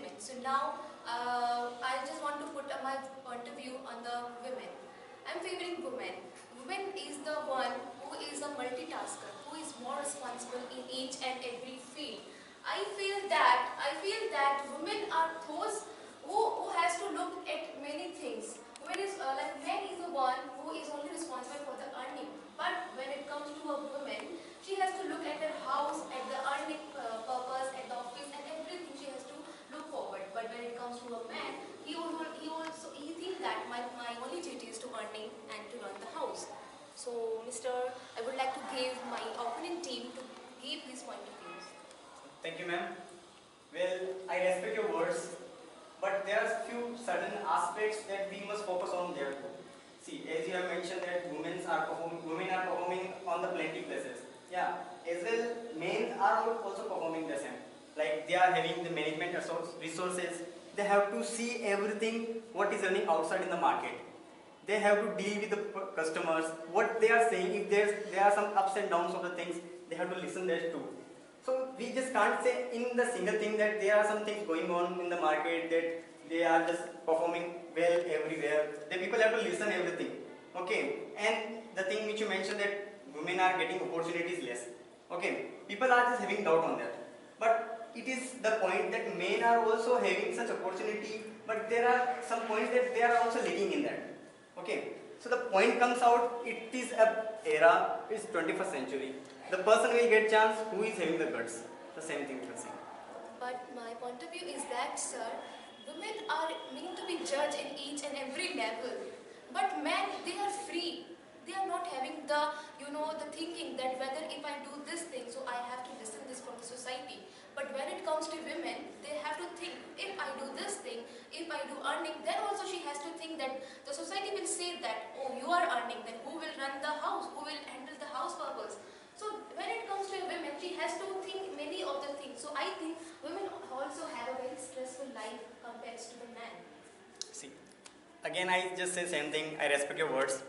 women. So now I just want to put my point of view on the women. I'm favoring women. Women is the one who is a multitasker, who is more responsible in each and every field. I feel that women are those who has to look at many things. Women is like man is the one who is only responsible for the earning. But when it comes to a woman, she has to look at her house, at the earning purpose, at the office, and everything she has to look forward. But when it comes to a man, he thinks that my only duty is to earning and to run the house. So, I would like to give my opponent team to give his point of views. Thank you, ma'am. Well, I respect your words, but there are few certain aspects that we must focus on there too. See, as you have mentioned that women are performing on the plenty places. Yeah, as well, men are also performing the same. Like they are having the management resources. They have to see everything what is running outside in the market. They have to deal with the customers. What they are saying, if there are some ups and downs of the things, they have to listen there too. So we just can't say in the single thing that there are some things going on in the market that they are just performing well everywhere. The people have to listen everything. Okay, and the thing which you mentioned that women are getting opportunities less. Okay, people are just having doubt on that. But it is the point that men are also having such opportunity, but there are some points that they are also lacking in that. Okay, so the point comes out, it is a era, it's 21st century. The person will get chance who is having the guts. The same thing we will say. But my point of view is that, sir, women are meant to be judged in each and every level. But men, they are free. They are not having the thinking that whether if I do this thing, so I have to listen this from the society. But when it comes to women, they have to think, if I do this thing, if I do earning, then also she has to think that the society will say that, oh, you are earning, then who will run the house, who will handle the house purpose. So when it comes to a woman, she has to think many of the things. So I think women also have a very stressful life compared to the men. See, again I just say same thing, I respect your words.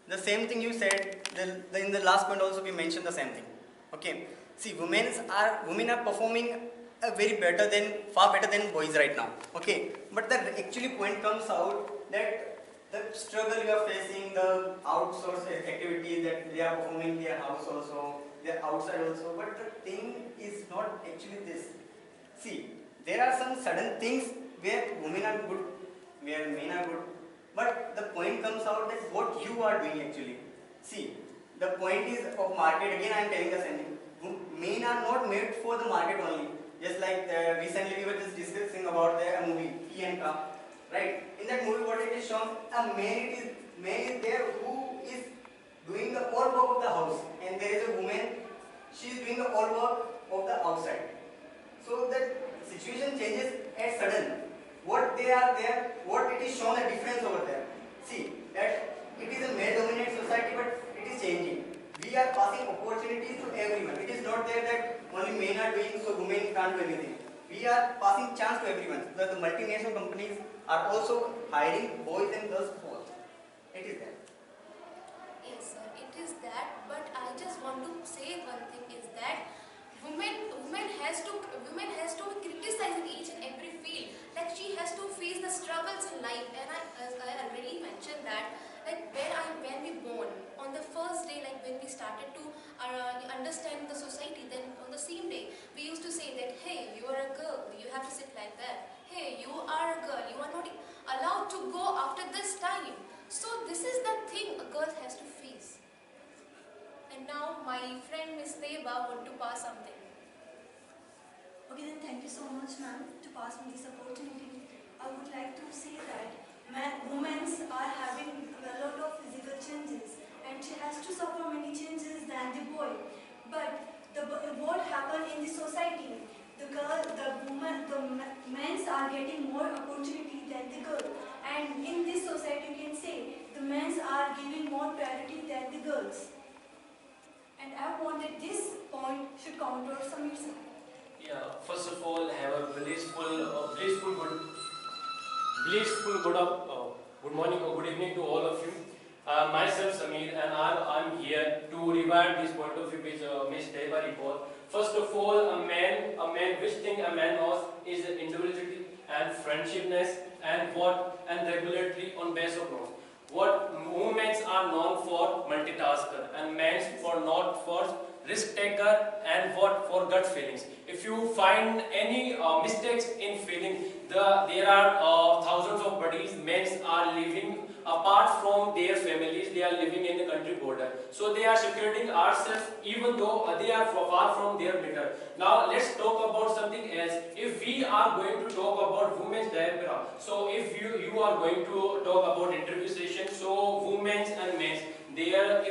The same thing you said, in the last point also we mentioned the same thing. Okay, see, women are performing far better than boys right now. Okay, but the actually point comes out that the struggle you are facing, the outsource activities that they are performing their house also, their outside also. But the thing is not actually this. See, there are some sudden things where women are good, where men are good. But the point comes out that what you are doing actually. See, the point is of market. Again, I am telling the same thing. Men are not made for the market only. Just like recently we were just discussing about the movie P and K, right? In that movie, what it is shown, a man is there who is doing the all work of the house, and there is a woman. She is doing the all work of the outside. So the situation changes at sudden. What they are there, what it is shown a difference over there. See that it is a male-dominated society, but it is changing. We are passing opportunities to everyone. It is not there that only men are doing, so women can't do anything. We are passing chance to everyone. The multinational companies are also hiring boys and girls both. It is there. Yes, sir, it is that. But I just want to say one thing is that women has to criticize in each and every field. Like she has to face the struggles in life. And as I already mentioned that, like when we born on the first day, like when we started to understand the society, then on the same day we used to say that, hey, you are a girl, you have to sit like that. Hey, you are a girl, you are not allowed to go after this time. So this is the thing a girl has to face. And now my friend Miss Teba want to pass something. Okay, then thank you so much, ma'am, to pass me this opportunity. I would like to say that women are having a lot of physical changes, and she has to suffer many changes than the boy. But what happened in the society? The men are getting more opportunity than the girl, and in this society, you can say the men are giving more priority than the girls. And I want that this point should counter Samir sir. Yeah, first of all, have a blissful good morning or good evening to all of you. Myself Samir, and I'm here to revert this point of view which Ms. Deva report. First of all, which thing a man knows is individuality and friendshipness and what and regularly on base of norms. What women are known for multitasker and men for not for risk taker and what for gut feelings. If you find any mistakes in feeling, there are thousands of buddies. Men are living apart from their families. They are living in the country border, so they are securing ourselves even though they are far from their better. Now let's talk about something else. If we are going to talk about women's diaspora, so if you are going to talk about interview session, so women's and men's there,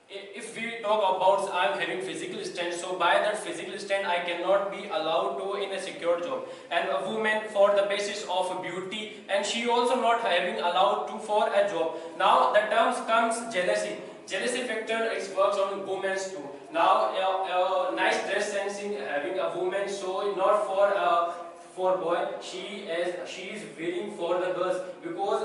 if we talk about I'm having physical strength, so by that physical strength I cannot be allowed to in a secure job, and a woman for the basis of beauty, and she also not having allowed to for a job. Now the terms comes jealousy factor. It works on women too. Now nice dress sensing having a woman, so not for boy, she is wearing for the girls, because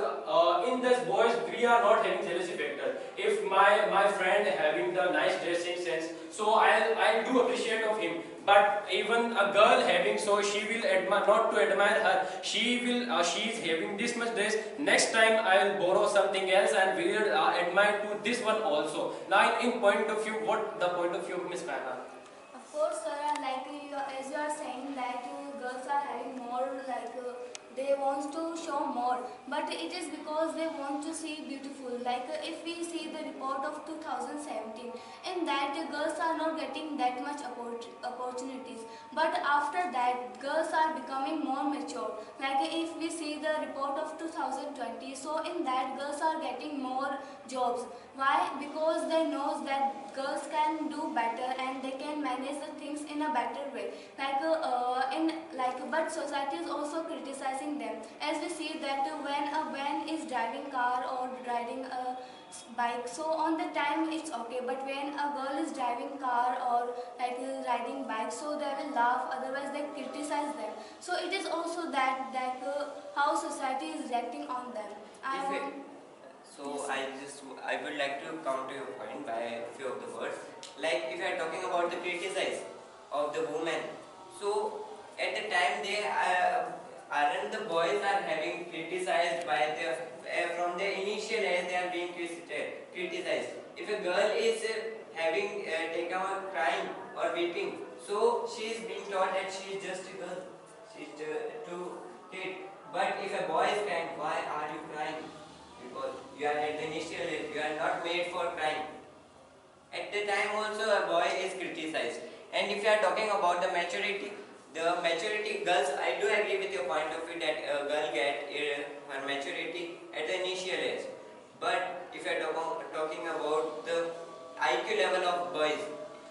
in this boys we are not having jealousy factor. If my friend having the nice dressing sense, so I'll do appreciate of him. But even a girl having, so she will admire, not to admire her, she is having this much dress, next time I'll borrow something else and will admire to this one also. Now in point of view, what the point of view of Miss Farah? Of course, sir, like as you are saying that girls are having more they want to show more, but it is because they want to see beautiful. Like if we see the report of 2017, in that girls are not getting that much opportunities, but after that girls are becoming more mature. Like if we see the report of 2020, so in that girls are getting more jobs. Why? Because they knows that girls can do better and they can manage the things in a better way. But society is also criticizing them. As we see that when a man is driving car or riding a bike, so on the time it's okay. But when a girl is driving car or riding bike, so they will laugh. Otherwise, they criticize them. So it is also that how society is reacting on them. So I would like to counter your point by a few of the words. Like if you are talking about the criticize of the women, so at the time they aren't the boys are having criticized by the from their initial age they are being criticized. If a girl is having taken a crime or weeping, so she is being taught that she is just a girl, she is too kid. But if a boy is crying, why are you crying? Because you are at the initial age, you are not made for crime. At the time also a boy is criticized. And if you are talking about the maturity girls, I do agree with your point of view that a girl get her maturity at the initial age. But if you are talking about the IQ level of boys,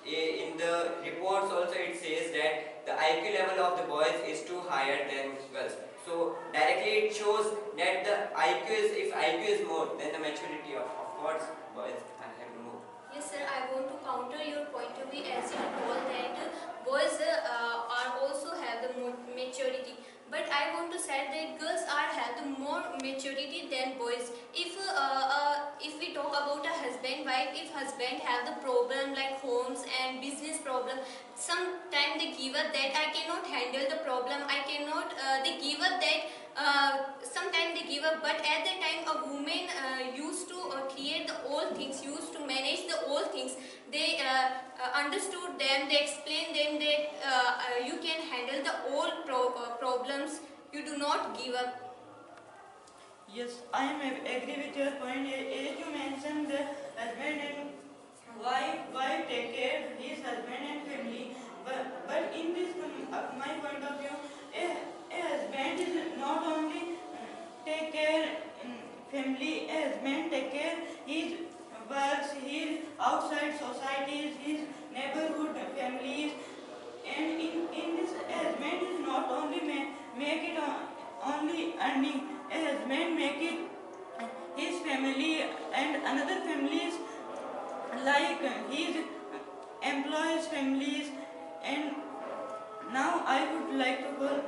in the reports also it says that the IQ level of the boys is too higher than girls. So directly it shows that the if IQ is more, then the maturity of course boys are having more. Yes, sir, I want to counter your point of view as you told that boys are also have the more maturity. But I want to say that girls are have the more maturity than boys. If we talk about a husband wife, if husband have the problem like homes and business problem, sometimes they give up that I cannot handle the problem. I cannot. They give up that. Sometimes they give up, but at the time a woman used to create the old things, used to manage the old things. They understood them, they explained them that you can handle the old problems, you do not give up. Yes, I am agree with your point. As you mentioned, the husband and wife take care his husband and family. But in this, my point of view, a husband is not only take care family. A husband take care his works, his outside societies, his neighborhood families, and in this, a husband is not only make it only earning. A husband make it his family and another families, like his employees families. And now I would like to call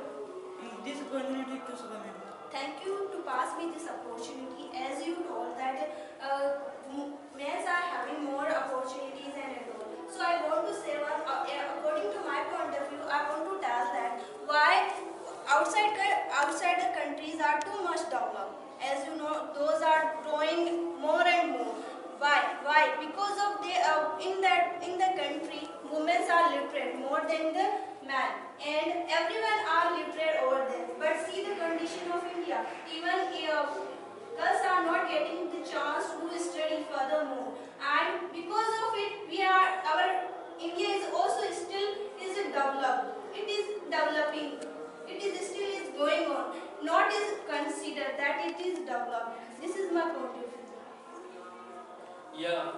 this opportunity to Subha ma'am. Thank you to pass me this opportunity. As you told that men are having more opportunities and all. So I want to say one, according to my point of view, I want to tell that why outside the countries are too much developed. As you know, those are growing more and more. Why? Why? Because of in the country, women are literate more than the man, and everyone are literate over there. But see the condition of India. Even girls are not getting the chance to study furthermore, and because of it, our India is also still is developed. It is developing. It is still is going on. Not is considered that it is developed. This is my point of view. Yeah,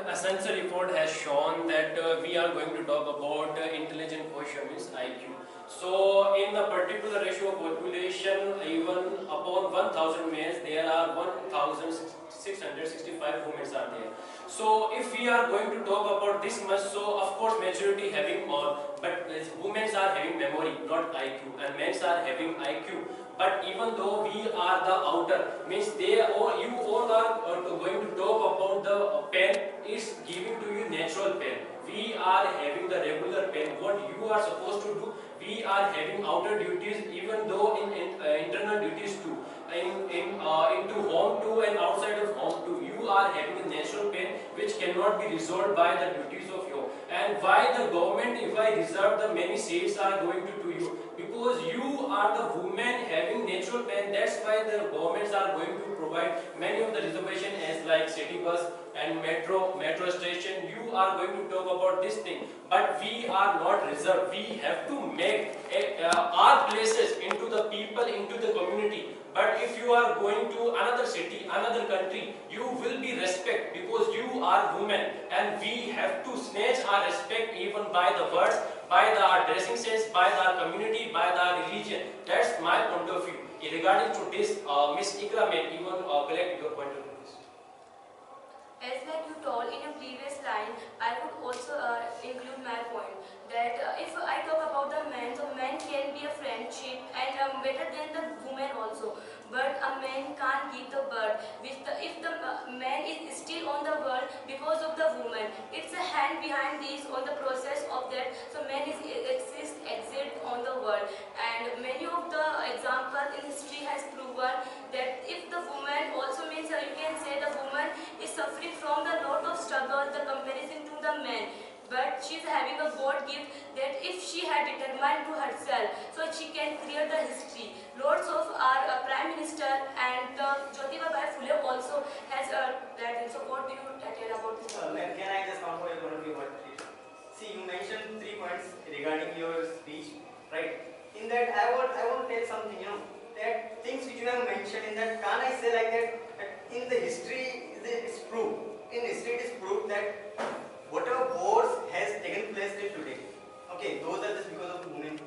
a census report has shown that we are going to talk about intelligent quotient means IQ. So, in the particular ratio of population, even upon 1000 males, there are 1665 women are there. So, if we are going to talk about this much, so of course majority having more, but women are having memory, not IQ, and men are having IQ. But even though we are the outer, means you all are going to talk about the pen is giving to you natural pen. We are having the regular pen. What you are supposed to do, we are having outer duties, even though in internal duties too. Into home too and outside of home too, you are having a natural pain which cannot be resolved by the duties of you. And why the government, if I reserve the many seats are going to you? Because you are the women having natural pain. That's why the governments are going to provide many of the reservation as like city bus and metro station. You are going to talk about this thing, but we are not reserved. We have to make our places into the people, into the community. But if you are going to another city, another country, you will be respect because you are women, and we have to snatch our respect even by the words, by our dressing sense, by our community, by our religion. That's my point of view. Regarding to this, Miss Ikra may even collect your point of view. As like you told in a previous line, I would also include my point that if I talk about the men, so men can be a friendship and better than the woman also. But a man can't give the birth. If the man is still on the world because of the woman, it's a hand behind this on the process of that. So man is exist on the world, and many of the example in history has proven that if the woman also means you can say the woman is suffering from the lot of struggle, the comparison to the man. But she is having a God gift that if she had determined to herself, so she can create the history. Lots of our Prime Minister and Jyotiba Bai Phule also has that. So what do you tell about this? Can I just come for your point of view? See, you mentioned 3 points regarding your speech, right? In that, I want to tell something, that things which you have mentioned in that, can I say like that in the history, it's proved. In history, it is proved that whatever wars has taken place till today, okay, those are just because of women.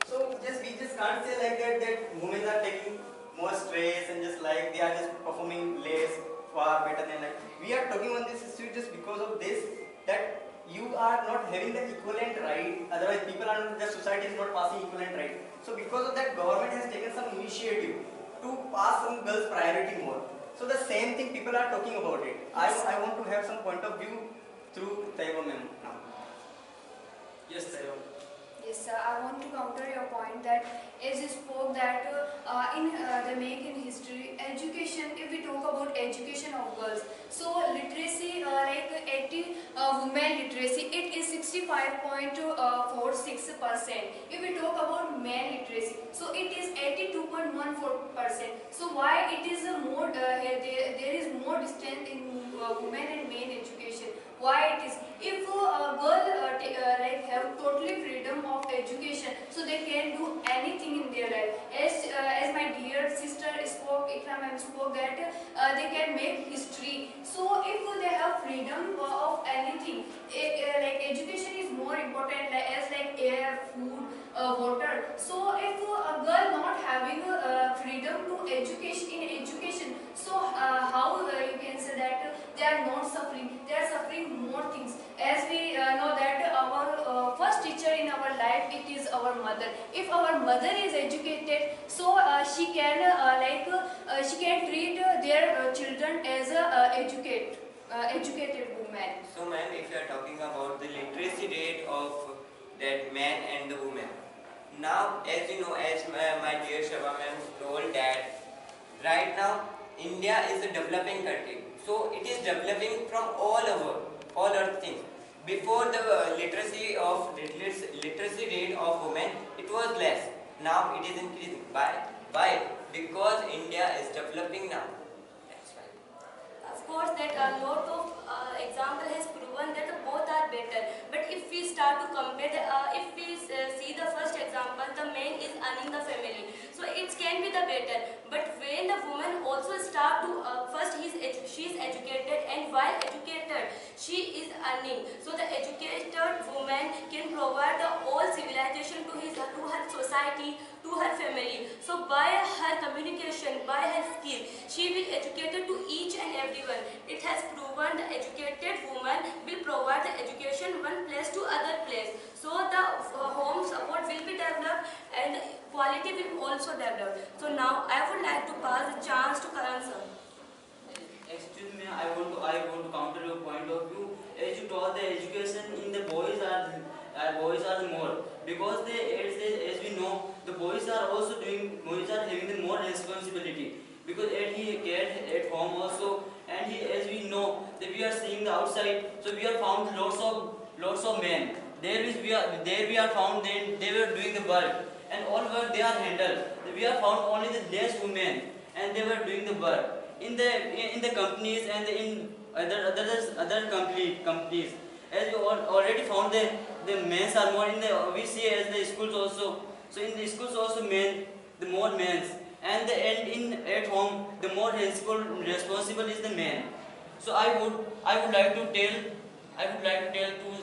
So we just can't say like that women are taking more stress and just like they are just performing less, far better than like. We are talking on this issue just because of this, that you are not having the equivalent right, otherwise people are not, the society is not passing equivalent right. So because of that, government has taken some initiative to pass some girls priority more. So the same thing people are talking about it. I want to have some point of view through Taiwan ma'am now. Yes, Taiwan. Yes, sir. I want to counter your point that as you spoke that in the American history, education, if we talk about education of girls, so literacy, like 80 women literacy, it is 65.46%. If we talk about men literacy, so it is 82.14%. So why it is more, there is more distance in women and men education? Why it is? If a girl like have totally freedom of education, so they can do anything in their life. As my dear sister spoke, Ikra ma'am spoke that they can make history. So if they have freedom of anything, like education is more important as like air, food, water. So if a girl not having freedom to education in education, so how you can say that they are not suffering? They are suffering more things. As we know that our first teacher in our life, it is our mother. If our mother is educated, so she can she can treat their children as a educated woman. So ma'am, if you are talking about the literacy rate of that man and the woman, Now, as you know, as my dear Shaba ma'am told that right now India is a developing country. So it is developing from all other things. Before the literacy rate of women, it was less. Now it is increasing. Why? Because India is developing now. That's why. Of course, that a lot of example has proven that both are better. But if we start to compare, if we see the first example, the man is earning the family, so it can be the better. But when the woman also start to first she is educated, and while educated she is earning. So the educated woman can provide the all civilization to her society, to her family. So by her communication, by her skill, she will educated to each and everyone. It has proven the educated woman will provide the education one place to other place. So the home support will be developed and quality will also develop. So now I would like to pass the chance to Karan sir. Excuse me, I want to counter your point of view. As you told, the education in the boys are more, because as we know, the boys are having the more responsibility, because he cared at home also, and as we know that we are seeing the outside, so we have found lots of men. There we are found they were doing the work, and all work they are handled. We have found only the less women, and they were doing the work in the companies and in other companies. As we already found, the men are more in the, we see as the schools also. So in the schools also the more men, and at home the more responsible is the man. So I would like to tell to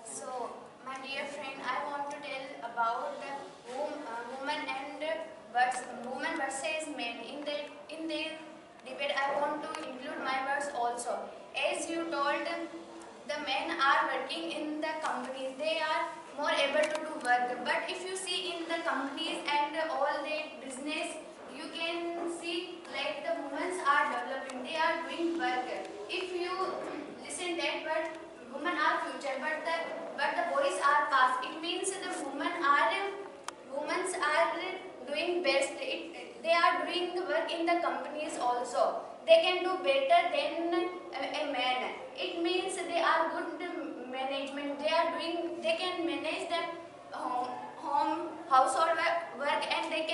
So, my dear friend, I want to tell about the woman and woman versus men. In the debate, I want to include my words also. As you told, the men are working in the companies. They are more able to do work. But if you see in the companies and all the business, you can see like the women are developing. They are doing work. If you listen that word, women are future, but the boys are past. It means the women are doing best. They are doing work in the companies also. They can do better than a man. It means they are good management. They can manage the home household work, and they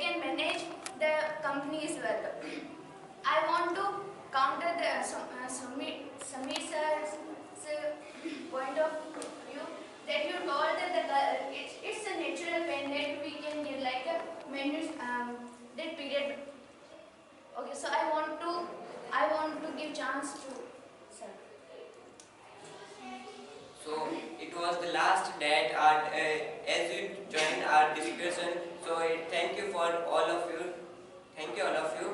can manage the company's work. I want to counter the Samir sir's point of view that you told that it's a natural pain that we can give like a minute that period. Okay, so I want to give chance to sir. So it was the last that as you joined our discussion. So thank you for all of you. Thank you all of you.